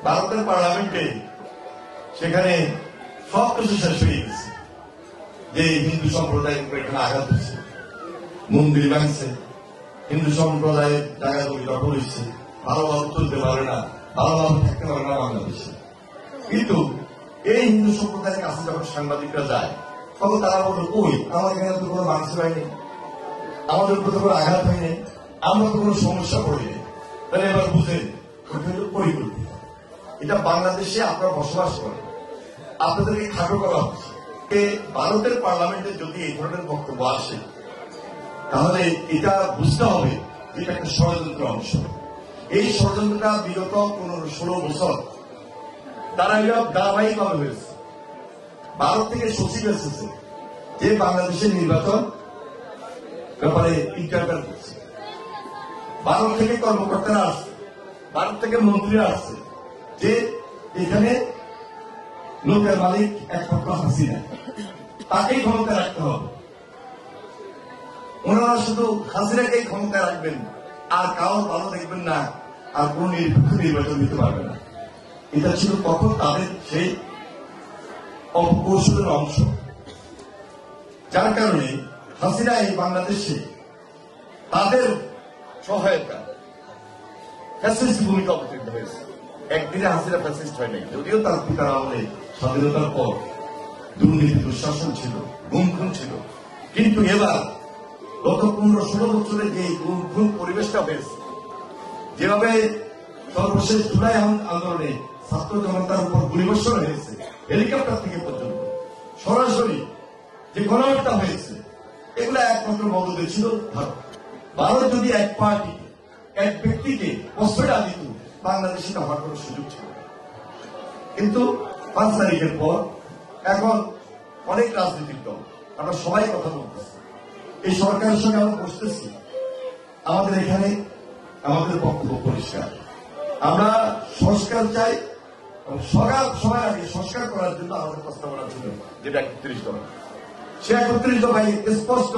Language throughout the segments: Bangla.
ভারতের পার্লামেন্টে সেখানে সবকিছু শেষ হয়ে গেছে। যে হিন্দু সম্প্রদায়ের উপর এখানে আঘাত হচ্ছে, মন্দির ভাঙছে, হিন্দু সম্প্রদায়ের জায়গা জমি দখল হচ্ছে, ভালোভাবে চলতে পারে না, ভালোভাবে থাকতে পারে না বাংলাদেশে। কিন্তু এই হিন্দু সম্প্রদায়ের কাছে যখন সাংবাদিকরা যায় তখন তারা বলল, কই আমার এখানে তো কোনো মানুষ হয়নি, আমাদের উপর তো কোনো আঘাত হয়নি, আমরা তো কোনো সমস্যা পড়িনি। তাহলে এবার বুঝেন পরিকল্পিত। এটা বাংলাদেশে আপনারা বসবাস করেন, আপনাদেরকে খাটো করা হচ্ছে। ভারতের পার্লামেন্টে যদি এই ধরনের বক্তব্য আসে তাহলে এটা বুঝতে হবে এটা একটা ষড়যন্ত্র অংশ। এই ষড়যন্ত্রটা বিগত 15-16 বছর তারা ধারাবাহিকভাবে হয়েছে। ভারত থেকে সচিব এসেছে যে বাংলাদেশের নির্বাচন ব্যাপারে ইন্টারফেয়ার করছে, ভারত থেকে কর্মকর্তারা আসছে, ভারত থেকে মন্ত্রীরা আসছে যে এখানে লোকের মালিক একমাত্র হাসিনা, তাকেই ক্ষমতা রাখতে হবে। ওনারা শুধু হাসিনাকেই ক্ষমতা রাখবেন আর কারোর ভালো দেখবেন না, আর কোন নিরপেক্ষ নির্বাচন দিতে পারবে না। এটা ছিল তখন তাদের সেই অপকৌশলের অংশ, যার কারণে হাসিনা এই বাংলাদেশে তাদের সহায়তা ফ্যাসিস্ট ভূমিকা অবতীর্ণ হয়েছে। একদিনে হাসিনা ফ্যাসিস্ট হয় নাই, যদিও তার পিতার আমলে স্বাধীনতার পর দুর্নীতি দুঃশাসন ছিল, গুম-খুন ছিল, কিন্তু এবার গত 15-16 বছরে যে গুম-খুন পরিবেশটা হয়েছে, যেভাবে সর্বশেষ জুলাই আন্দোলনে ছাত্র জনতার উপর গুলিবর্ষণ হয়েছে, হেলিকপ্টার থেকে পর্যন্ত সরাসরি যে গণহত্যা হয়েছে, এগুলো একমাত্র মদদে ছিল ভারত। ভারত যদি এক পার্টি এক ব্যক্তিকে অস্ত্রটা দিত, বাংলাদেশে হওয়ার কোন সুযোগ ছিল না। কিন্তু 5 তারিখের পর এখন অনেক রাজনৈতিক দল আমরা সবাই কথা বলতেছি, এই সরকারের সঙ্গে আমরা বসতেছি। আমাদের এখানে আমাদের বক্তব্য পরিষ্কার, আমরা সংস্কার চাই। সবার আগে সংস্কার করার জন্য আমাদের প্রস্তাবনা ছিল যেটা 31 দফা। সে 31 দফায় স্পষ্ট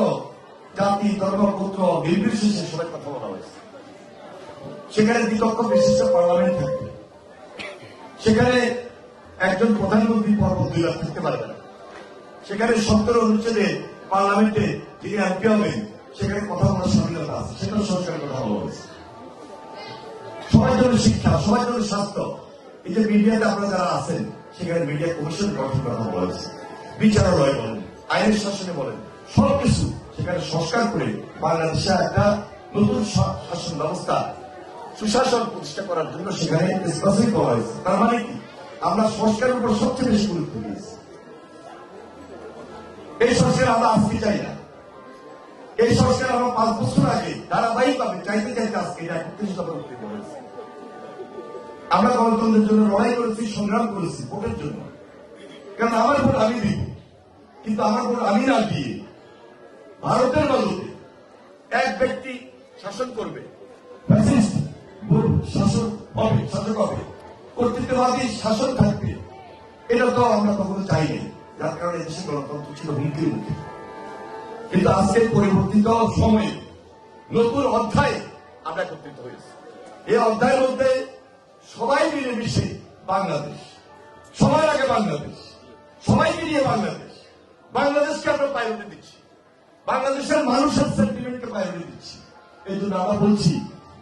জাতি, ধর্ম, গোত্র নির্বিশেষে সবাই কথা বলা হয়েছে। সেখানে বিতর্ক বিশিষ্ট পার্লামেন্ট থাকবে, সেখানে একজন প্রধানমন্ত্রী পরপর 2 লাখ থাকতে পারবে না, সেখানে 17 অনুচ্ছেদে পার্লামেন্টে যিনি এমপি হবেন সেখানে কথা বলার স্বাধীনতা আছে, সেটাও সংস্কারের কথা বলা হয়েছে। সবার জন্য শিক্ষা, সবার জন্য স্বাস্থ্য, এই যে মিডিয়াতে আপনারা যারা আছেন সেখানে মিডিয়া কমিশন গঠন কথা বলা হয়েছে, বিচারালয় বলেন, আইনের শাসনে বলেন, সবকিছু সেখানে সংস্কার করে বাংলাদেশে একটা নতুন শাসন ব্যবস্থা, সুশাসন প্রতিষ্ঠা করার জন্য সেখানে স্পেসিফিক বলা হয়েছে। তার মানে কি, আমরা সংস্কারের উপর সবচেয়ে বেশি গুরুত্ব দিয়েছি। এই সংস্কার আমরা আজকে চাই না, এই সংস্কার আমরা 5 বছর আগে ধারাবাহিকভাবে চাইতে চাইতে আজকে এটা 31 দফা উত্তীর্ণ হয়েছে। আমরা গণতন্ত্রের জন্য লড়াই করেছি, সংগ্রাম করেছি ভোটের জন্য, কারণ আমার ভোট আমি দিব, কিন্তু আমার ভোট আমি না দিয়ে ভারতের মদতে এক ব্যক্তি শাসন করবে, শাসন হবে, শাসক হবে, কর্তৃত্ববাদী শাসন থাকবে, এটা তো আমরা কখনো চাইনি। যার কারণে দেশে গণতন্ত্র ছিল হুমকির মুখে। কিন্তু আজকে পরিবর্তিত সময়ে নতুন অধ্যায় আমরা একত্রিত হয়েছি। এই অধ্যায়ের মধ্যে সবাই মিলেমিশে বাংলাদেশ, সবার আগে বাংলাদেশ, সবাইকে নিয়ে বাংলাদেশ, বাংলাদেশকে আমরা প্রায়োরিটি দিচ্ছি, বাংলাদেশের মানুষের সেন্টিমেন্টকে প্রায়োরিটি দিচ্ছি। এই জন্য আমরা বলছি,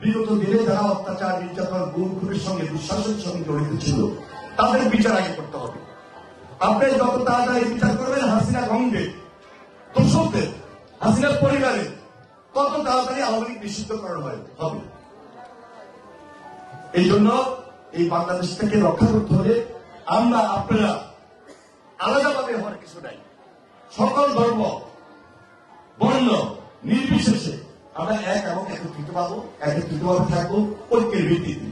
বিগত দিনে যারা অত্যাচার, নির্যাতন, গুম-খুনের সঙ্গে, দুঃশাসনের সঙ্গে জড়িত ছিল তাদের বিচার আগে করতে হবে। আপনি যত তাড়াতাড়ি বিচার করবেন হাসিনা গঙ্গে দোষকদের, হাসিনার পরিবারে, তত তাড়াতাড়ি আওয়ামী লীগ নিষিদ্ধকরণ হবে। এই জন্য এই বাংলাদেশটাকে রক্ষা করতে হলে আমরা আপনারা আলাদাভাবে হওয়ার কিছু নাই, সকল ধর্ম বর্ণ নির্বিশেষে আমরা এক এবং একত্রিতভাবে থাকবো ঐক্যের ভিত্তিতে।